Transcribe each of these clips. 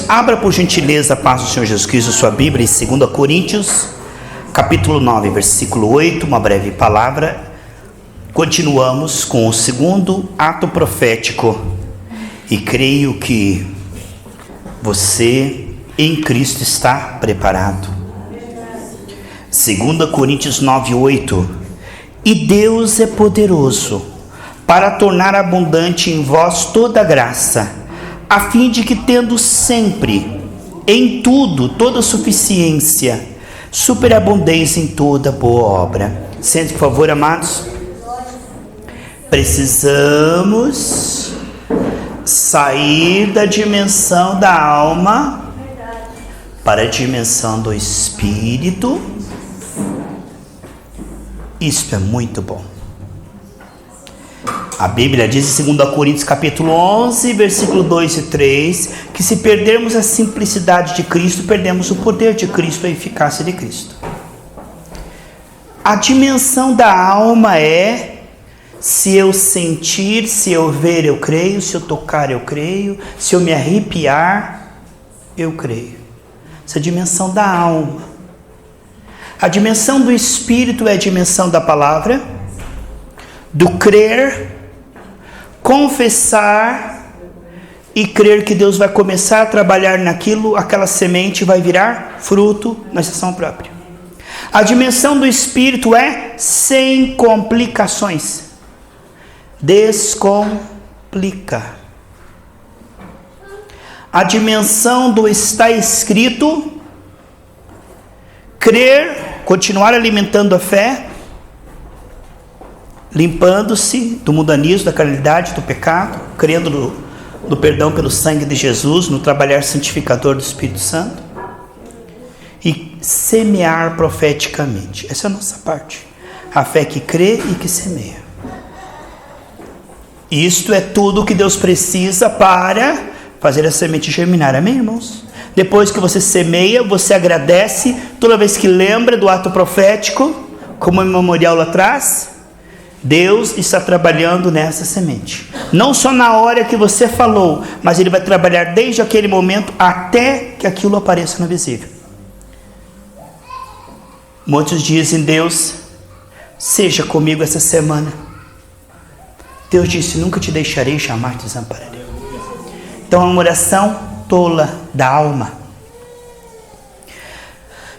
Abra por gentileza a paz do Senhor Jesus Cristo, sua Bíblia, em 2 Coríntios, capítulo 9, versículo 8, uma breve palavra. Continuamos com o segundo ato profético e creio que você em Cristo está preparado. 2 Coríntios 9, 8. E Deus é poderoso para tornar abundante em vós toda graça, a fim de que, tendo sempre, em tudo, toda suficiência, superabundeis em toda boa obra. Sente, por favor, amados. Precisamos sair da dimensão da alma para a dimensão do espírito. Isto é muito bom. A Bíblia diz em 2 Coríntios capítulo 11, versículo 2 e 3, que se perdermos a simplicidade de Cristo, perdemos o poder de Cristo, a eficácia de Cristo. A dimensão da alma é: se eu sentir, se eu ver, eu creio, se eu tocar, eu creio, se eu me arrepiar, eu creio. Essa é a dimensão da alma. A dimensão do Espírito é a dimensão da palavra, do crer, confessar e crer que Deus vai começar a trabalhar naquilo, aquela semente vai virar fruto na estação própria. A dimensão do Espírito é sem complicações. Descomplica. A dimensão do está escrito, crer, continuar alimentando a fé, limpando-se do mundanismo, da carnalidade, do pecado, crendo no perdão pelo sangue de Jesus, no trabalhar santificador do Espírito Santo, e semear profeticamente. Essa é a nossa parte. A fé que crê e que semeia. Isto é tudo que Deus precisa para fazer a semente germinar. Amém, irmãos? Depois que você semeia, você agradece toda vez que lembra do ato profético, como o memorial lá atrás. Deus está trabalhando nessa semente. Não só na hora que você falou, mas Ele vai trabalhar desde aquele momento até que aquilo apareça no visível. Muitos dizem: Deus, seja comigo essa semana. Deus disse: nunca te deixarei, jamais te desampararei. Então é uma oração tola da alma.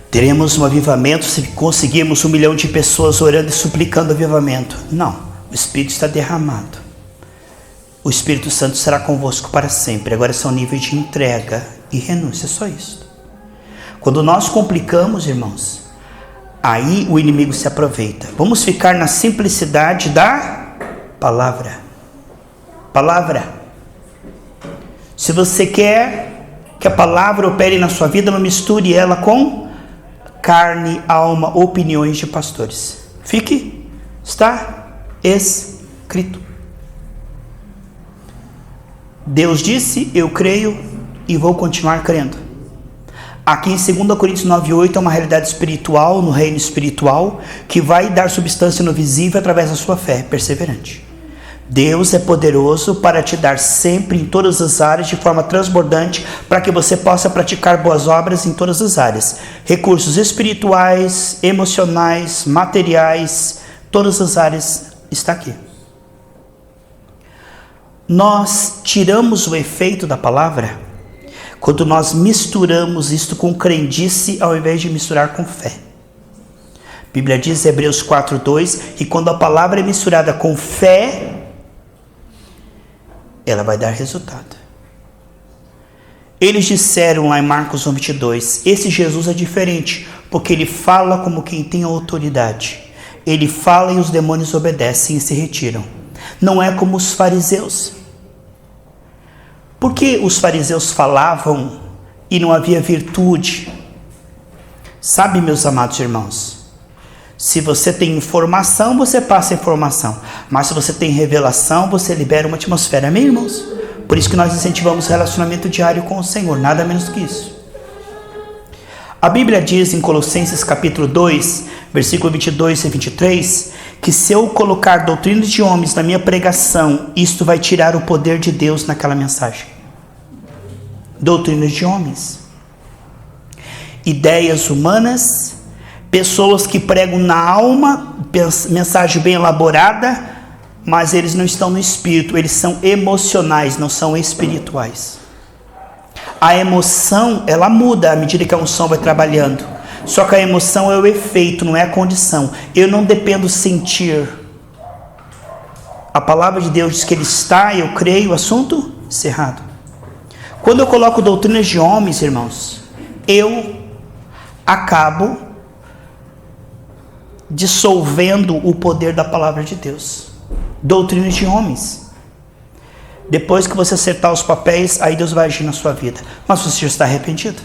Teremos um avivamento se conseguirmos 1 milhão de pessoas orando e suplicando avivamento. Não, o Espírito está derramado. O Espírito Santo será convosco para sempre. Agora são níveis de entrega e renúncia, só isso. Quando nós complicamos, irmãos, aí o inimigo se aproveita. Vamos ficar na simplicidade da palavra. Palavra. Se você quer que a palavra opere na sua vida, não misture ela com carne, alma, opiniões de pastores. Está escrito. Deus disse, eu creio e vou continuar crendo. Aqui em 2 Coríntios 9:8 é uma realidade espiritual, no reino espiritual, que vai dar substância no visível através da sua fé perseverante. Deus é poderoso para te dar sempre em todas as áreas de forma transbordante, para que você possa praticar boas obras em todas as áreas. Recursos espirituais, emocionais, materiais, todas as áreas está aqui. Nós tiramos o efeito da palavra quando nós misturamos isto com crendice ao invés de misturar com fé. A Bíblia diz em Hebreus 4:2 que quando a palavra é misturada com fé, ela vai dar resultado. Eles disseram lá em Marcos 1:22, esse Jesus é diferente, porque ele fala como quem tem autoridade. Ele fala e os demônios obedecem e se retiram. Não é como os fariseus. Por que os fariseus falavam e não havia virtude? Sabe, meus amados irmãos, se você tem informação, você passa informação. Mas se você tem revelação, você libera uma atmosfera. Amém, irmãos? Por isso que nós incentivamos o relacionamento diário com o Senhor. Nada menos que isso. A Bíblia diz em Colossenses capítulo 2, versículo 22 e 23, que se eu colocar doutrinas de homens na minha pregação, isto vai tirar o poder de Deus naquela mensagem. doutrinas de homens, ideias humanas, pessoas que pregam na alma, mensagem bem elaborada, mas eles não estão no espírito, eles são emocionais, não são espirituais. A emoção, ela muda à medida que a unção vai trabalhando, só que a emoção é o efeito, não é a condição. Eu não dependo sentir. A palavra de Deus diz que ele está, eu creio, assunto encerrado. Quando eu coloco doutrinas de homens, irmãos, eu acabo dissolvendo o poder da palavra de Deus. Doutrinas de homens. Depois que você acertar os papéis, aí Deus vai agir na sua vida. Mas você já está arrependido.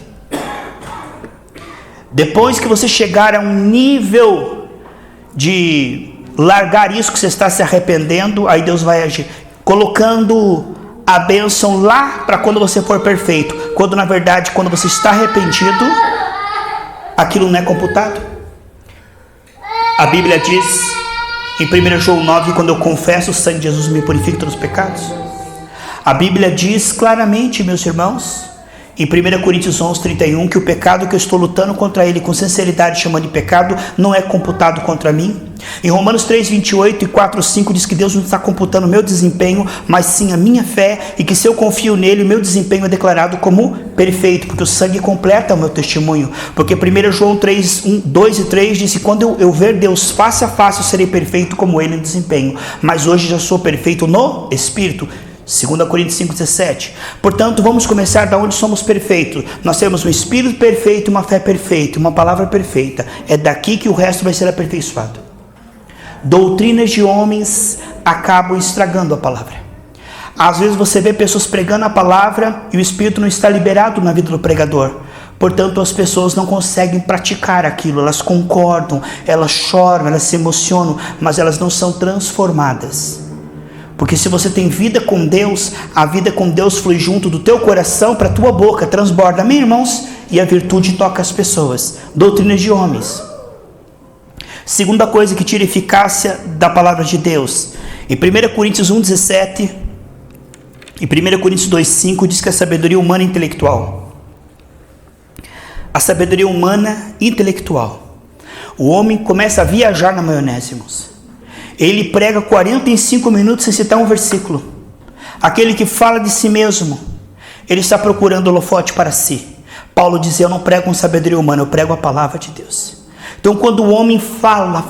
Depois que você chegar a um nível de largar isso que você está se arrependendo, aí Deus vai agir, colocando a bênção lá para quando você for perfeito. Quando na verdade, quando você está arrependido, aquilo não é computado. A Bíblia diz em 1 João 9, quando eu confesso, o sangue de Jesus me purifica dos pecados. A Bíblia diz claramente, meus irmãos, em 1 Coríntios 11, 31, que o pecado que eu estou lutando contra ele com sinceridade, chamando de pecado, não é computado contra mim. Em Romanos 3, 28 e 4, 5 diz que Deus não está computando o meu desempenho, mas sim a minha fé, e que se eu confio nele, o meu desempenho é declarado como perfeito, porque o sangue completa o meu testemunho. Porque 1 João 3, 2 e 3 diz que quando eu ver Deus face a face, eu serei perfeito como ele no desempenho, mas hoje já sou perfeito no Espírito. 2 Coríntios 5,17. Portanto, vamos começar da onde somos perfeitos. Nós temos um espírito perfeito, uma fé perfeita, uma palavra perfeita. É daqui que o resto vai ser aperfeiçoado. Doutrinas de homens acabam estragando a palavra. Às vezes você vê pessoas pregando a palavra e o espírito não está liberado na vida do pregador. Portanto, as pessoas não conseguem praticar aquilo. Elas concordam, elas choram, elas se emocionam, mas elas não são transformadas. Porque se você tem vida com Deus, a vida com Deus flui junto do teu coração para a tua boca, transborda, amém, irmãos? E a virtude toca as pessoas. Doutrinas de homens. Segunda coisa que tira eficácia da palavra de Deus. Em 1 Coríntios 1,17 e 1 Coríntios 2,5 diz que a sabedoria humana é intelectual. A sabedoria humana intelectual. O homem começa a viajar na maionese, irmãos. Ele prega 45 minutos sem citar um versículo. Aquele que fala de si mesmo, ele está procurando holofote para si. Paulo dizia, eu não prego com sabedoria humana, eu prego a palavra de Deus. Então quando o homem fala,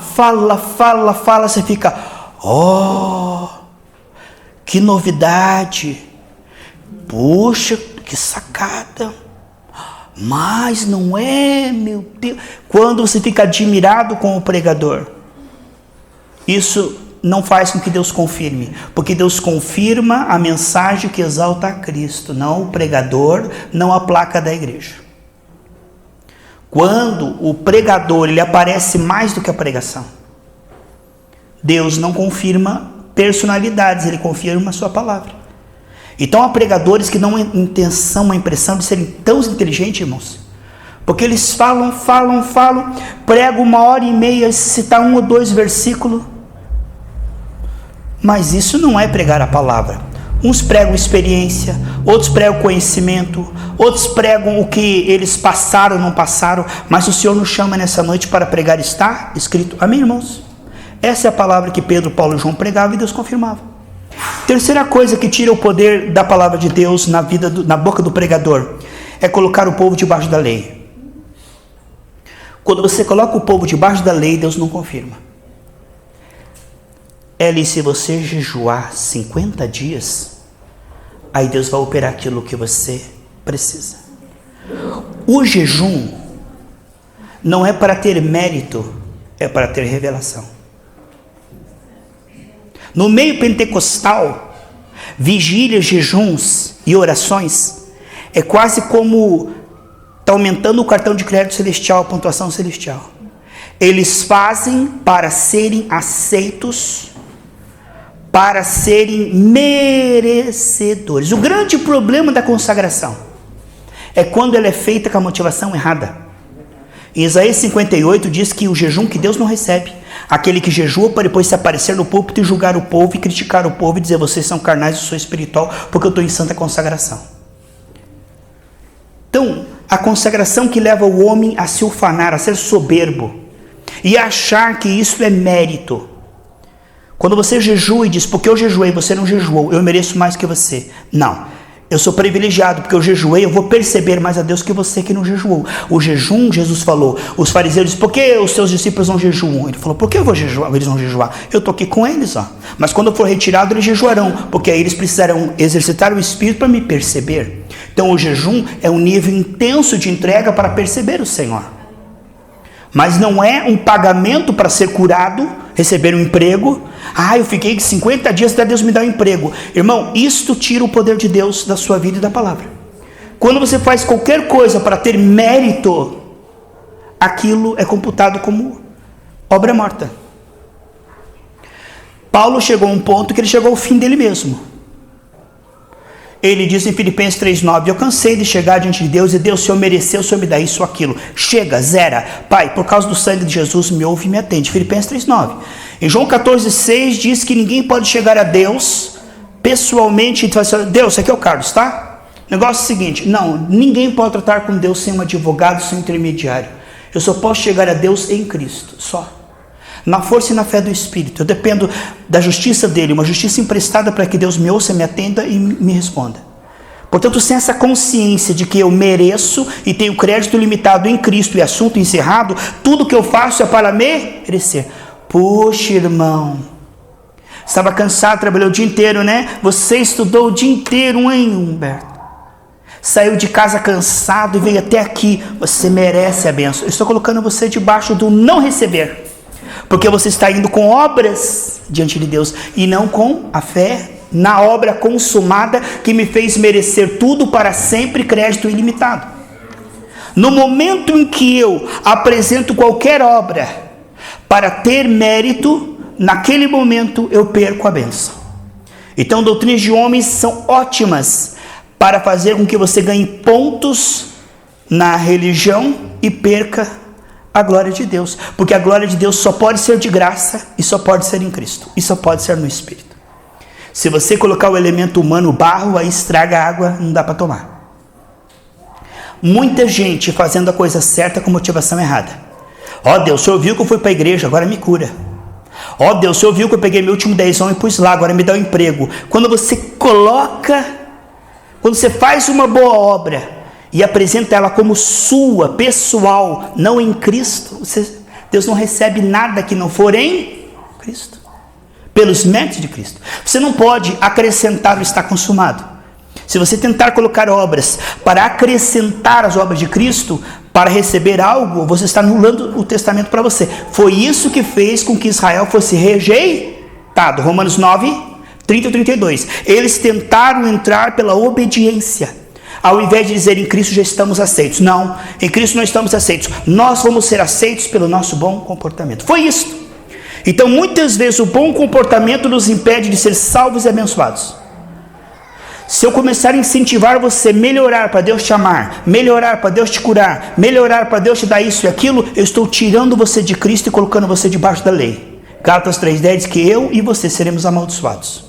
você fica, oh, que novidade, puxa, que sacada, mas não é, meu Deus. Quando você fica admirado com o pregador, isso não faz com que Deus confirme, porque Deus confirma a mensagem que exalta a Cristo, não o pregador, não a placa da igreja. Quando o pregador ele aparece mais do que a pregação, Deus não confirma personalidades, ele confirma a sua palavra. Então há pregadores que não têm intenção, uma impressão de serem tão inteligentes, irmãos, porque eles falam, pregam 1h30, se citar 1 ou 2 versículos. Mas isso não é pregar a palavra. Uns pregam experiência, outros pregam conhecimento, outros pregam o que eles passaram, não passaram, mas o Senhor nos chama nessa noite para pregar, está escrito. Amém, irmãos? Essa é a palavra que Pedro, Paulo e João pregavam e Deus confirmava. Terceira coisa que tira o poder da palavra de Deus na boca do pregador é colocar o povo debaixo da lei. Quando você coloca o povo debaixo da lei, Deus não confirma. Se você jejuar 50 dias, aí Deus vai operar aquilo que você precisa. O jejum não é para ter mérito, é para ter revelação. No meio pentecostal, vigílias, jejuns e orações é quase como está aumentando o cartão de crédito celestial, a pontuação celestial. Eles fazem para serem aceitos, para serem merecedores. O grande problema da consagração é quando ela é feita com a motivação errada. Em Isaías 58 diz que o jejum que Deus não recebe, aquele que jejua para depois se aparecer no púlpito e julgar o povo e criticar o povo e dizer, vocês são carnais, eu sou espiritual, porque eu estou em santa consagração. Então, a consagração que leva o homem a se ufanar, a ser soberbo e achar que isso é mérito. Quando você jejua e diz, porque eu jejuei, você não jejuou, eu mereço mais que você. Não, eu sou privilegiado, porque eu jejuei, eu vou perceber mais a Deus que você que não jejuou. O jejum, Jesus falou, os fariseus dizem, por que os seus discípulos não jejuam? Ele falou, por que eu vou jejuar? Eles vão jejuar. Eu estou aqui com eles, ó. Mas quando eu for retirado, eles jejuarão, porque aí eles precisarão exercitar o Espírito para me perceber. Então o jejum é um nível intenso de entrega para perceber o Senhor. Mas não é um pagamento para ser curado, receber um emprego. Eu fiquei 50 dias até Deus me dar um emprego. Irmão, isto tira o poder de Deus da sua vida e da palavra. Quando você faz qualquer coisa para ter mérito, aquilo é computado como obra morta. Paulo chegou a um ponto que ele chegou ao fim dele mesmo. Ele diz em Filipenses 3,9, eu cansei de chegar diante de Deus e Deus, se eu merecer, o Senhor me dá isso ou aquilo. Chega, zera. Pai, por causa do sangue de Jesus, me ouve e me atende. Filipenses 3,9. Em João 14,6 diz que ninguém pode chegar a Deus pessoalmente e falar assim, Deus, aqui é o Carlos, tá? O negócio é o seguinte, não, ninguém pode tratar com Deus sem um advogado, sem um intermediário. Eu só posso chegar a Deus em Cristo, só. Na força e na fé do Espírito. Eu dependo da justiça dele, uma justiça emprestada para que Deus me ouça, me atenda e me responda. Portanto, sem essa consciência de que eu mereço e tenho crédito limitado em Cristo e assunto encerrado, tudo que eu faço é para merecer. Puxa, irmão, estava cansado, trabalhou o dia inteiro, né? Você estudou o dia inteiro, hein, Humberto? Saiu de casa cansado e veio até aqui. Você merece a bênção. Eu estou colocando você debaixo do não receber. Porque você está indo com obras diante de Deus e não com a fé na obra consumada que me fez merecer tudo para sempre, crédito ilimitado. No momento em que eu apresento qualquer obra para ter mérito, naquele momento eu perco a bênção. Então, doutrinas de homens são ótimas para fazer com que você ganhe pontos na religião e perca a glória de Deus, porque a glória de Deus só pode ser de graça e só pode ser em Cristo, e só pode ser no Espírito. Se você colocar o elemento humano, o barro, aí estraga a água, não dá para tomar. Muita gente fazendo a coisa certa com motivação errada. Deus, o Senhor viu que eu fui para a igreja, agora me cura. Deus, o Senhor viu que eu peguei meu último 10 e pus lá, agora me dá um emprego. Quando você faz uma boa obra e apresenta ela como sua, pessoal, não em Cristo, Deus não recebe nada que não for em Cristo, pelos méritos de Cristo. Você não pode acrescentar o está consumado. Se você tentar colocar obras para acrescentar as obras de Cristo, para receber algo, você está anulando o testamento para você. Foi isso que fez com que Israel fosse rejeitado. Romanos 9, 30 e 32. Eles tentaram entrar pela obediência, ao invés de dizer em Cristo já estamos aceitos. Não, em Cristo não estamos aceitos. Nós vamos ser aceitos pelo nosso bom comportamento. Foi isso. Então muitas vezes o bom comportamento nos impede de ser salvos e abençoados. Se eu começar a incentivar você a melhorar para Deus te amar, melhorar para Deus te curar, melhorar para Deus te dar isso e aquilo, eu estou tirando você de Cristo e colocando você debaixo da lei. Gálatas 3,10 diz que eu e você seremos amaldiçoados.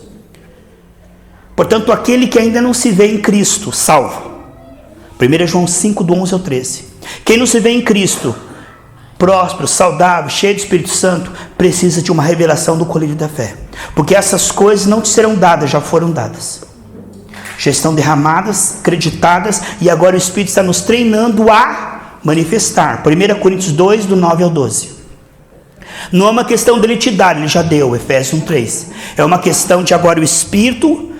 Portanto, aquele que ainda não se vê em Cristo, salvo. 1 João 5, do 11 ao 13. Quem não se vê em Cristo, próspero, saudável, cheio do Espírito Santo, precisa de uma revelação do colírio da fé. Porque essas coisas não te serão dadas, já foram dadas. Já estão derramadas, acreditadas, e agora o Espírito está nos treinando a manifestar. 1 Coríntios 2, do 9 ao 12. Não é uma questão dele te dar, ele já deu, Efésios 1:3. É uma questão de agora o Espírito,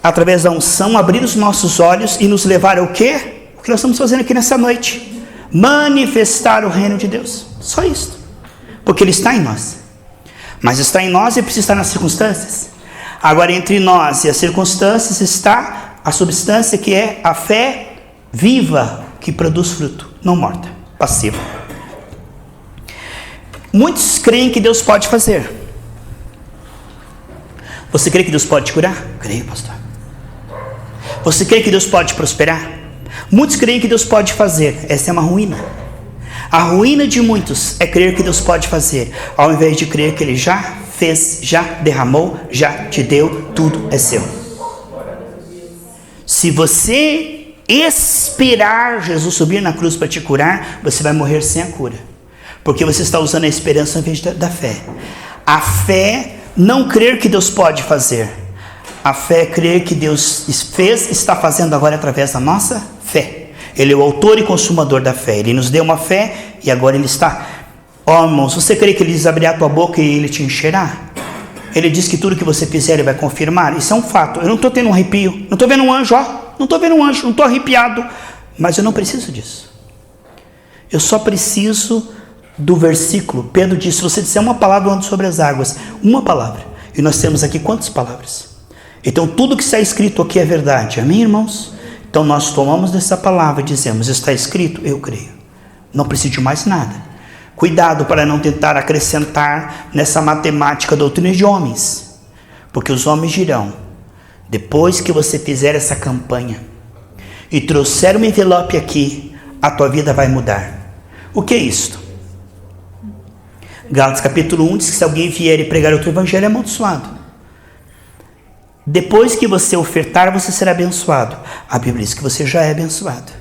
através da unção, abrir os nossos olhos e nos levar ao quê? O que nós estamos fazendo aqui nessa noite. Manifestar o reino de Deus. Só isso. Porque ele está em nós. Mas está em nós e precisa estar nas circunstâncias. Agora, entre nós e as circunstâncias está a substância que é a fé viva, que produz fruto, não morta, passiva. Muitos creem que Deus pode fazer. Você crê que Deus pode te curar? Creio, pastor. Você crê que Deus pode te prosperar? Muitos creem que Deus pode fazer. Essa é uma ruína. A ruína de muitos é crer que Deus pode fazer, ao invés de crer que Ele já fez, já derramou, já te deu, tudo é seu. Se você esperar Jesus subir na cruz para te curar, você vai morrer sem a cura. Porque você está usando a esperança em vez da fé. A fé não crer que Deus pode fazer. A fé é crer que Deus fez, está fazendo agora através da nossa fé. Ele é o autor e consumador da fé. Ele nos deu uma fé e agora Ele está. Irmãos, você crê que Ele diz abrir a tua boca e Ele te encherá? Ele diz que tudo que você fizer Ele vai confirmar. Isso é um fato. Eu não estou tendo um arrepio. Não estou vendo um anjo, Não estou vendo um anjo, não estou arrepiado. Mas eu não preciso disso. Eu só preciso do versículo. Pedro disse, se você disser uma palavra, eu ando sobre as águas. Uma palavra. E nós temos aqui quantas palavras? Então tudo que está escrito aqui é verdade. Amém, irmãos? Então nós tomamos dessa palavra e dizemos, está escrito, eu creio. Não preciso de mais nada. Cuidado para não tentar acrescentar nessa matemática doutrinas de homens. Porque os homens dirão, depois que você fizer essa campanha e trouxer um envelope aqui, a tua vida vai mudar. O que é isto? Gálatas capítulo 1 diz que se alguém vier e pregar outro evangelho é amaldiçoado. Depois que você ofertar, você será abençoado. A Bíblia diz que você já é abençoado.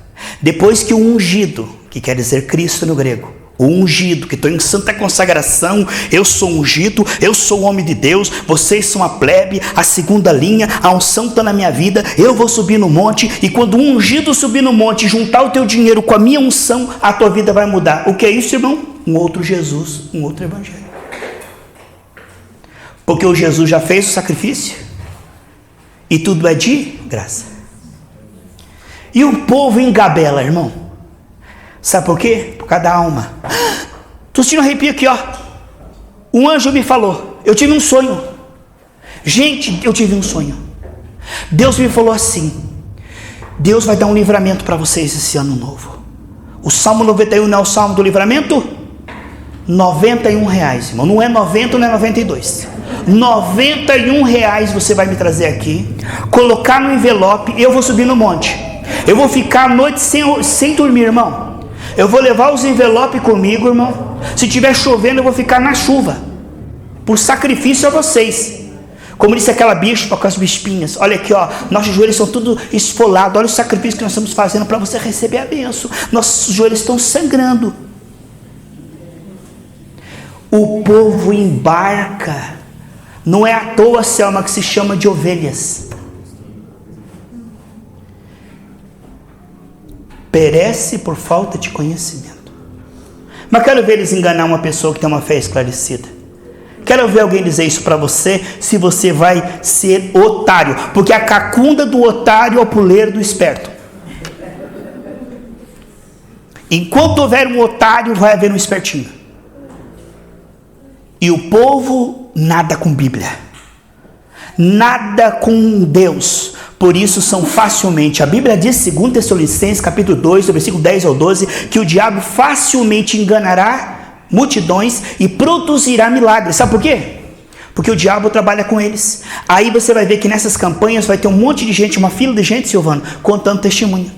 Depois que o ungido, que quer dizer Cristo no grego, o ungido, que estou em santa consagração, eu sou ungido, eu sou o homem de Deus, vocês são a plebe, a segunda linha, a unção está na minha vida, eu vou subir no monte, e quando o ungido subir no monte e juntar o teu dinheiro com a minha unção, a tua vida vai mudar. O que é isso, irmão? Um outro Jesus, um outro evangelho. Porque o Jesus já fez o sacrifício, e tudo é de graça. E o povo engabela, irmão. Sabe por quê? Por causa da alma. Estou sentindo arrepio aqui, Um anjo me falou, eu tive um sonho. Gente, eu tive um sonho. Deus me falou assim, Deus vai dar um livramento para vocês esse ano novo. O Salmo 91 não é o Salmo do livramento? R$91, irmão. Não é 90, não é 92. R$91 você vai me trazer aqui, colocar no envelope, e eu vou subir no monte. Eu vou ficar a noite sem dormir, irmão. Eu vou levar os envelopes comigo, irmão. Se estiver chovendo, eu vou ficar na chuva, por sacrifício a vocês. Como disse aquela bispa com as bispinhas, olha aqui, nossos joelhos são tudo esfolados. Olha o sacrifício que nós estamos fazendo para você receber a bênção. Nossos joelhos estão sangrando. O povo embarca. Não é à toa, Selma, que se chama de ovelhas. Perece por falta de conhecimento. Mas quero ver eles enganar uma pessoa que tem uma fé esclarecida. Quero ver alguém dizer isso para você, se você vai ser otário. Porque a cacunda do otário é o puleiro do esperto. Enquanto houver um otário, vai haver um espertinho. E o povo nada com Bíblia, nada com Deus. Por isso são facilmente, a Bíblia diz, 2 Tessalonicenses capítulo 2, do versículo 10 ao 12, que o diabo facilmente enganará multidões e produzirá milagres. Sabe por quê? Porque o diabo trabalha com eles. Aí você vai ver que nessas campanhas vai ter um monte de gente, uma fila de gente, Silvano, contando testemunho.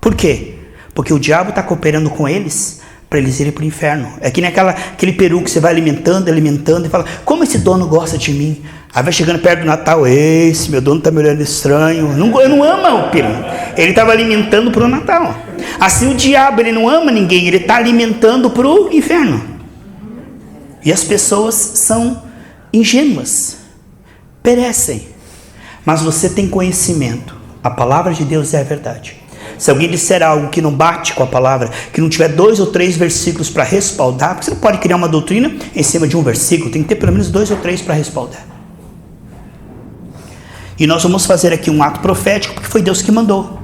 Por quê? Porque o diabo está cooperando com eles para eles irem para o inferno. É que nem aquele peru que você vai alimentando e fala, como esse dono gosta de mim? Aí vai chegando perto do Natal, esse meu dono está me olhando estranho. Eu não ama o peru. Ele estava alimentando para o Natal. Assim o diabo, ele não ama ninguém, ele está alimentando para o inferno. E as pessoas são ingênuas, perecem. Mas você tem conhecimento, a palavra de Deus é a verdade. Se alguém disser algo que não bate com a palavra, que não tiver 2 ou 3 versículos para respaldar, porque você não pode criar uma doutrina em cima de um versículo, tem que ter pelo menos 2 ou 3 para respaldar. E nós vamos fazer aqui um ato profético, porque foi Deus que mandou.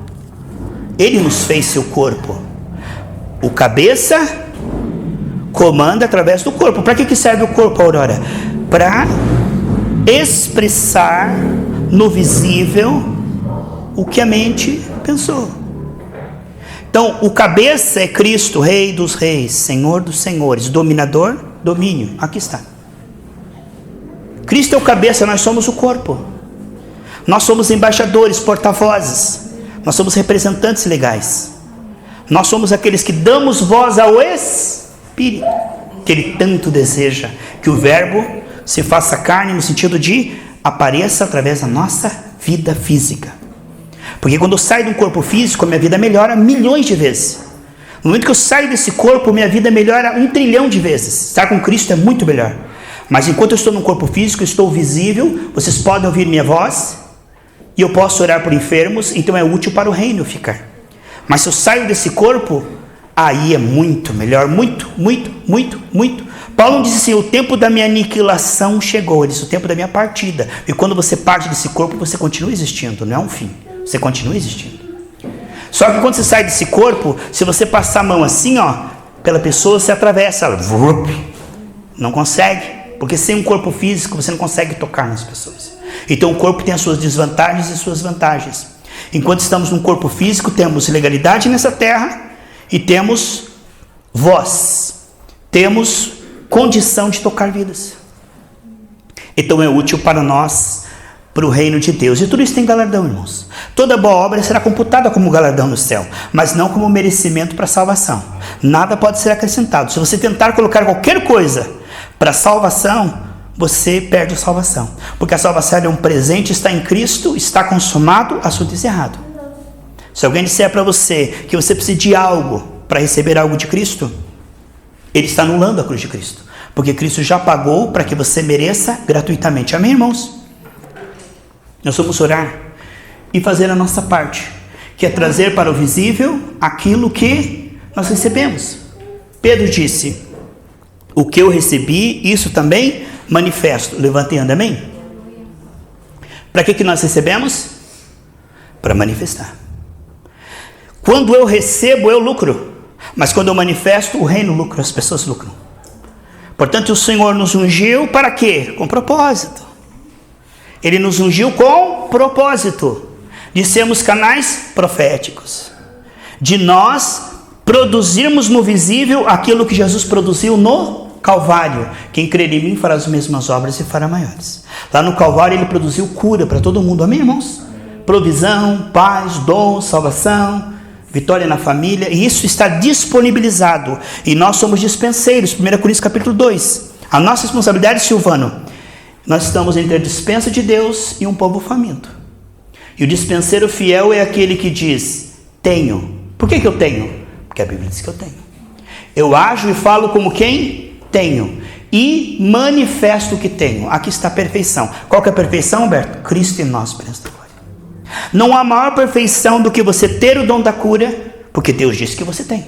Ele nos fez seu corpo. O cabeça comanda através do corpo. Para que serve o corpo, Aurora? Para expressar no visível o que a mente pensou. Então, o cabeça é Cristo, Rei dos reis, Senhor dos senhores, dominador, domínio. Aqui está. Cristo é o cabeça, nós somos o corpo. Nós somos embaixadores, porta-vozes. Nós somos representantes legais. Nós somos aqueles que damos voz ao Espírito, que Ele tanto deseja que o Verbo se faça carne, no sentido de apareça através da nossa vida física. Porque quando eu saio de um corpo físico, a minha vida melhora milhões de vezes. No momento que eu saio desse corpo, minha vida melhora 1 trilhão de vezes. Estar com Cristo é muito melhor. Mas enquanto eu estou num corpo físico, eu estou visível, vocês podem ouvir minha voz, e eu posso orar por enfermos, então é útil para o reino ficar. Mas se eu saio desse corpo, aí é muito melhor, muito. Paulo disse assim, o tempo da minha aniquilação chegou, ele disse, o tempo da minha partida. E quando você parte desse corpo, você continua existindo, não é um fim, você continua existindo. Só que quando você sai desse corpo, se você passar a mão assim, ó, pela pessoa, você atravessa ela, não consegue, porque sem um corpo físico, você não consegue tocar nas pessoas. Então o corpo tem as suas desvantagens e suas vantagens. Enquanto estamos num corpo físico, temos legalidade nessa terra e temos voz, temos condição de tocar vidas. Então é útil para nós, para o reino de Deus. E tudo isso tem galardão, irmãos. Toda boa obra será computada como galardão no céu, mas não como merecimento para a salvação. Nada pode ser acrescentado. Se você tentar colocar qualquer coisa para a salvação, você perde a salvação. Porque a salvação é um presente, está em Cristo, está consumado, assunto encerrado. Se alguém disser para você que você precisa de algo para receber algo de Cristo, ele está anulando a cruz de Cristo. Porque Cristo já pagou para que você mereça gratuitamente. Amém, irmãos? Nós vamos orar e fazer a nossa parte, que é trazer para o visível aquilo que nós recebemos. Pedro disse, o que eu recebi, isso também manifesto. Levanta e anda, amém? Para que nós recebemos? Para manifestar. Quando eu recebo, eu lucro. Mas quando eu manifesto, o reino lucra, as pessoas lucram. Portanto, o Senhor nos ungiu para quê? Com propósito. Ele nos ungiu com propósito de sermos canais proféticos, de nós produzirmos no visível aquilo que Jesus produziu no Calvário. Quem crer em mim fará as mesmas obras e fará maiores. Lá no Calvário ele produziu cura para todo mundo, amém, irmãos? Provisão, paz, dom, salvação, vitória na família, e isso está disponibilizado, e nós somos dispenseiros. 1 Coríntios capítulo 2, a nossa responsabilidade, Silvano, nós estamos entre a dispensa de Deus e um povo faminto, e o dispenseiro fiel é aquele que diz, tenho. Por que eu tenho? Porque a Bíblia diz que eu tenho. Eu ajo e falo como quem tenho, e manifesto o que tenho. Aqui está a perfeição. Qual que é a perfeição, Humberto? Cristo em nós, esperança da glória. Não há maior perfeição do que você ter o dom da cura, porque Deus disse que você tem,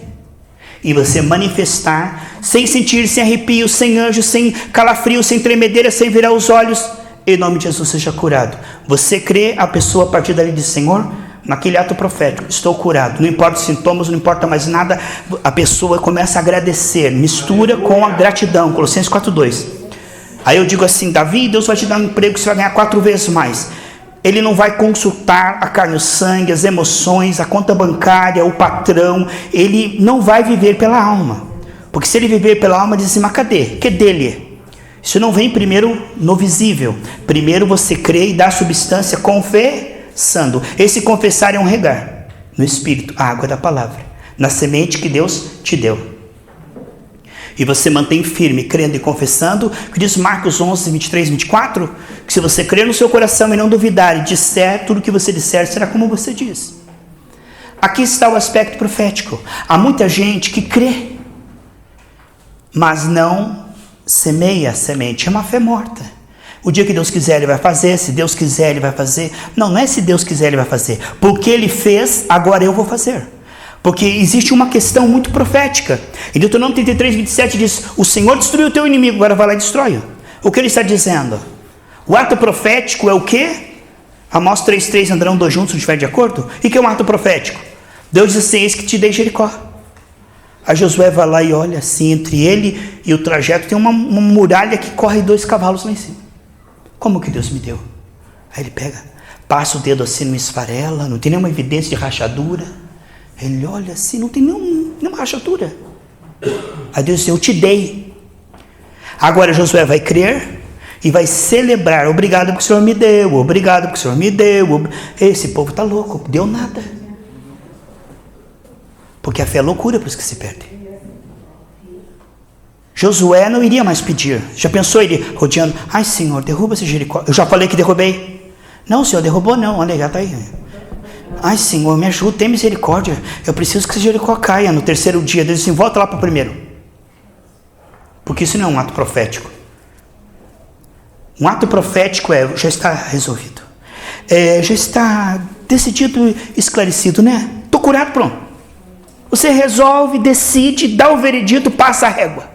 e você manifestar, sem sentir, sem arrepio, sem anjo, sem calafrio, sem tremedeira, sem virar os olhos, em nome de Jesus seja curado. Você crê, a pessoa a partir dali diz, Senhor, naquele ato profético, estou curado, não importa os sintomas, não importa mais nada, a pessoa começa a agradecer, mistura com a gratidão, Colossenses 4:2. Aí eu digo assim, Davi, Deus vai te dar um emprego que você vai ganhar 4 vezes mais. Ele não vai consultar a carne e o sangue, as emoções, a conta bancária, o patrão. Ele não vai viver pela alma. Porque se ele viver pela alma, diz assim, mas cadê? Que dele? Isso não vem primeiro no visível. Primeiro você crê e dá substância confessando. Esse confessar é um regar no Espírito, a água da palavra, na semente que Deus te deu. E você mantém firme, crendo e confessando, que diz Marcos 11, 23, 24, que se você crer no seu coração e não duvidar e disser, tudo que você disser será como você diz. Aqui está o aspecto profético. Há muita gente que crê, mas não semeia a semente, é uma fé morta. O dia que Deus quiser Ele vai fazer, se Deus quiser Ele vai fazer. Não é se Deus quiser Ele vai fazer, porque Ele fez, agora eu vou fazer. Porque existe uma questão muito profética. Em Deuteronômio 33, 27 diz, o Senhor destruiu o teu inimigo, agora vai lá e destrói-o. O que ele está dizendo? O ato profético é o quê? Amós 3:3, andarão 2 juntos se estiver de acordo? E que é um ato profético? Deus diz assim, eis que te dei Jericó. Aí Josué vai lá e olha assim, entre ele e o trajeto tem uma muralha que corre 2 cavalos lá em cima. Como que Deus me deu? Aí ele pega, passa o dedo assim, não esfarela, não tem nenhuma evidência de rachadura. Ele olha assim, não tem nenhuma rachadura. Aí Deus diz, eu te dei. Agora Josué vai crer e vai celebrar. Obrigado porque o Senhor me deu, obrigado porque o Senhor me deu. Esse povo está louco, deu nada. Porque a fé é loucura para os que se perdem. Josué não iria mais pedir. Já pensou ele rodeando? Ai Senhor, derruba esse Jericó. Eu já falei que derrubei. Não, Senhor, derrubou não. Olha, já está aí. Ai, Senhor, me ajuda, tem misericórdia. Eu preciso que esse Jericó caia. No terceiro dia, Deus diz assim, volta lá para o primeiro. Porque isso não é um ato profético. Um ato profético já está resolvido. Já está decidido, esclarecido, né? Estou curado, pronto. Você resolve, decide, dá o veredito, passa a régua.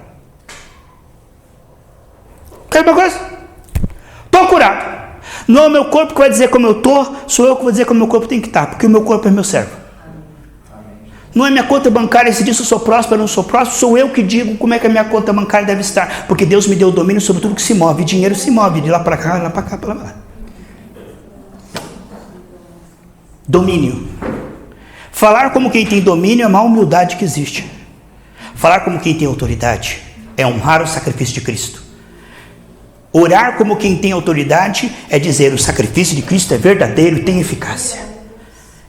Quer uma coisa? Estou curado. Não é o meu corpo que vai dizer como eu estou, sou eu que vou dizer como o meu corpo tem que estar, porque o meu corpo é meu servo. Não é minha conta bancária se diz se eu sou próspero ou não sou próspero, sou eu que digo como é que a minha conta bancária deve estar, porque Deus me deu o domínio sobre tudo que se move, e dinheiro se move de lá para cá, lá para cá, para lá. Domínio. Falar como quem tem domínio é a maior humildade que existe. Falar como quem tem autoridade é honrar o sacrifício de Cristo. Orar como quem tem autoridade é dizer o sacrifício de Cristo é verdadeiro e tem eficácia.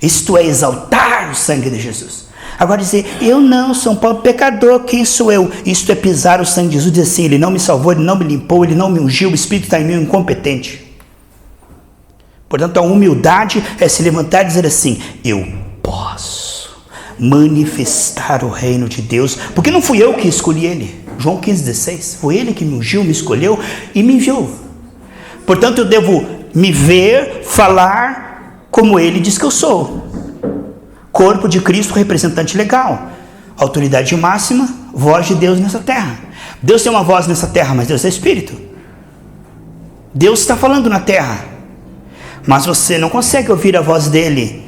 Isto é exaltar o sangue de Jesus. Agora dizer, eu não sou um pobre pecador, quem sou eu? Isto é pisar o sangue de Jesus, dizer assim, ele não me salvou, ele não me limpou, ele não me ungiu, o Espírito está em mim, incompetente. Portanto, a humildade é se levantar e dizer assim, eu posso manifestar o reino de Deus, porque não fui eu que escolhi ele. João 15,16, foi ele que me ungiu, me escolheu e me enviou. Portanto, eu devo me ver, falar como ele diz que eu sou. Corpo de Cristo, representante legal. Autoridade máxima, voz de Deus nessa terra. Deus tem uma voz nessa terra, mas Deus é Espírito. Deus está falando na terra, mas você não consegue ouvir a voz dele,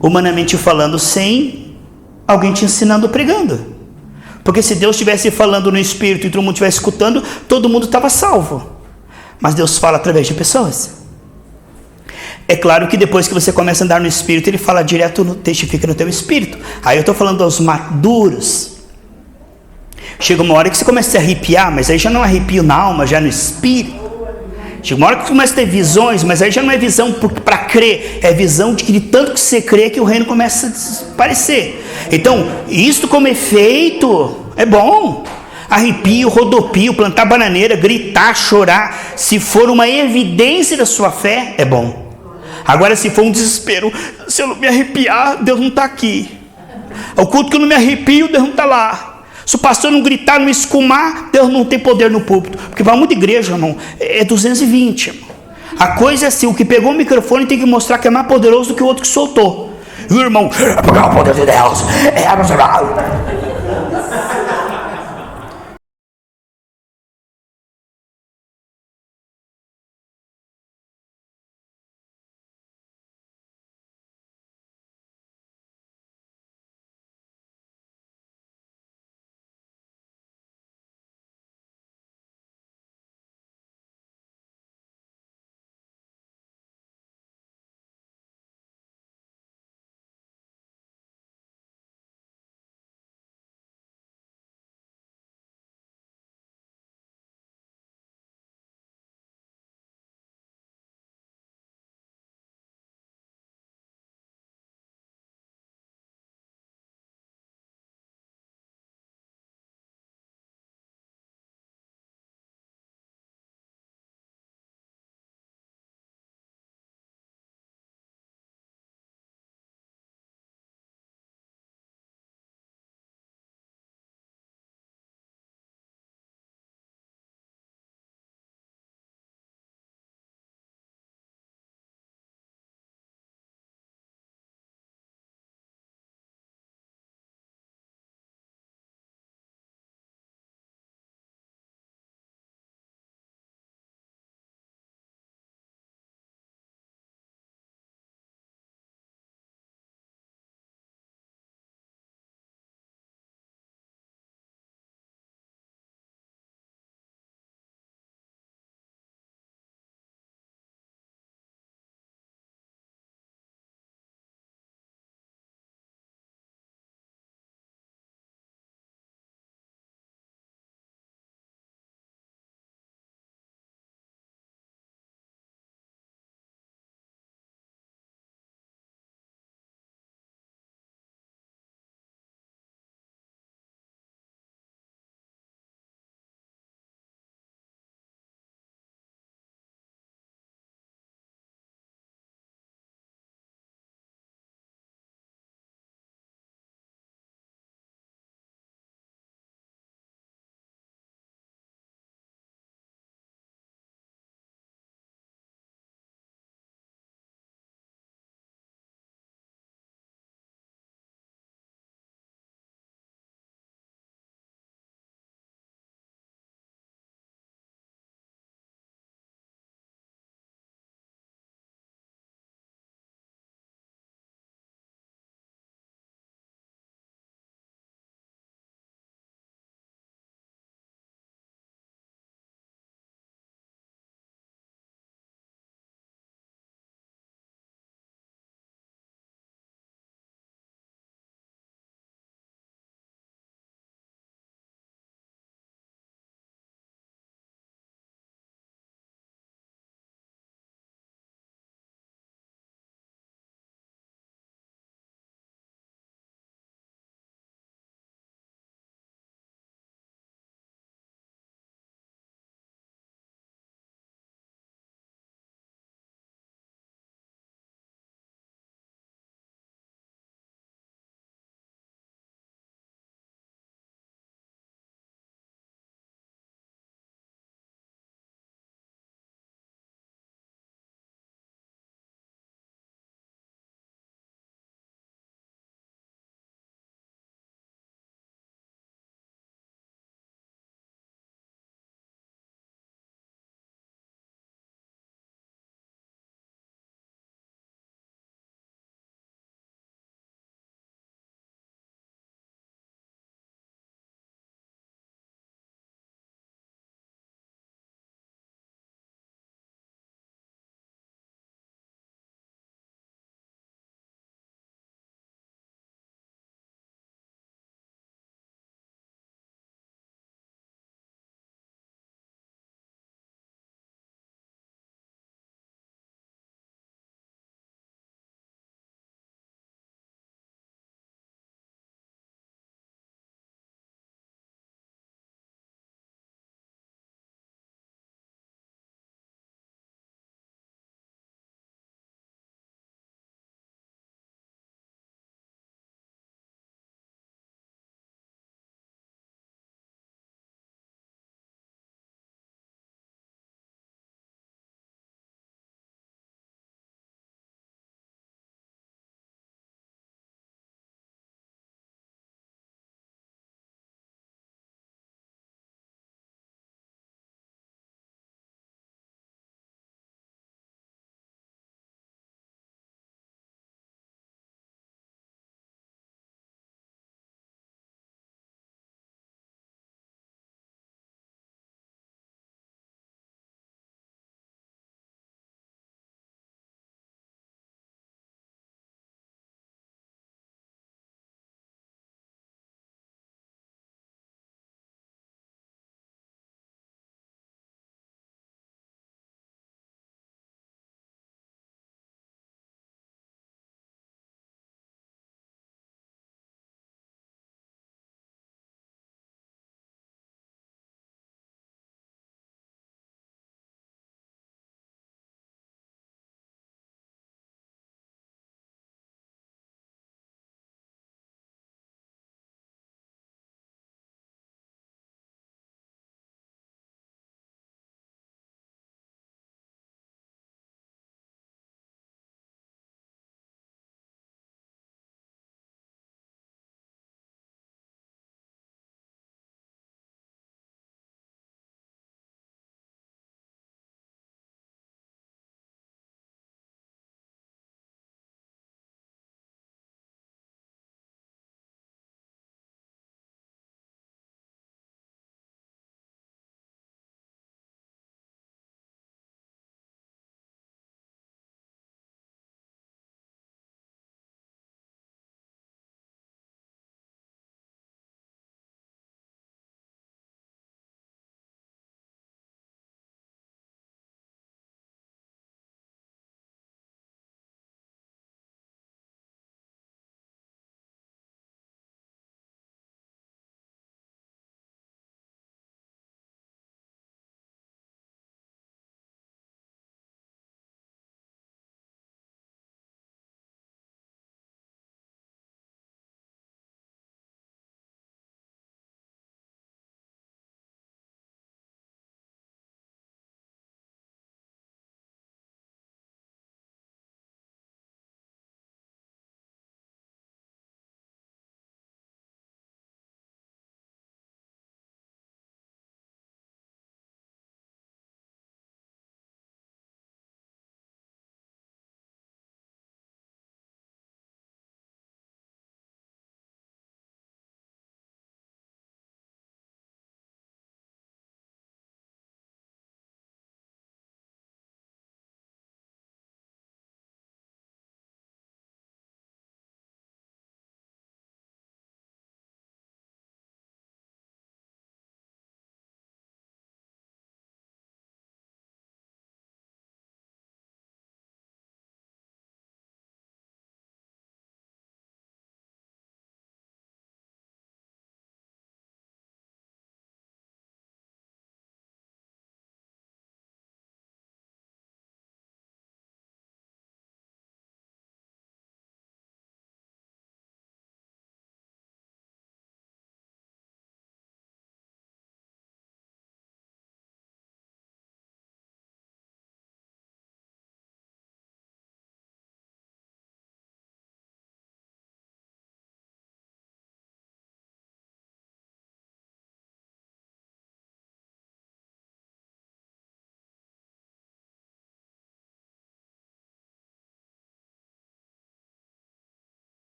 humanamente falando, sem alguém te ensinando, pregando. Porque se Deus estivesse falando no Espírito e todo mundo estivesse escutando, todo mundo estava salvo. Mas Deus fala através de pessoas. É claro que depois que você começa a andar no Espírito, ele fala direto, testifica no teu Espírito. Aí eu estou falando aos maduros. Chega uma hora que você começa a se arrepiar, mas aí já não é arrepio na alma, já é no Espírito. Chega uma hora que você começa a ter visões, mas aí já não é visão para crer, é visão de tanto que você crê que o reino começa a desaparecer. Então, isto como efeito é bom. Arrepio, rodopio, plantar bananeira, gritar, chorar, se for uma evidência da sua fé, é bom. Agora, se for um desespero, se eu não me arrepiar, Deus não está aqui. O culto que eu não me arrepio, Deus não está lá. Se o pastor não gritar, não escumar, Deus não tem poder no púlpito. Porque vai muita igreja, irmão, é 220, irmão. A coisa é assim, o que pegou o microfone tem que mostrar que é mais poderoso do que o outro que soltou. E o irmão, é porque é o poder de Deus.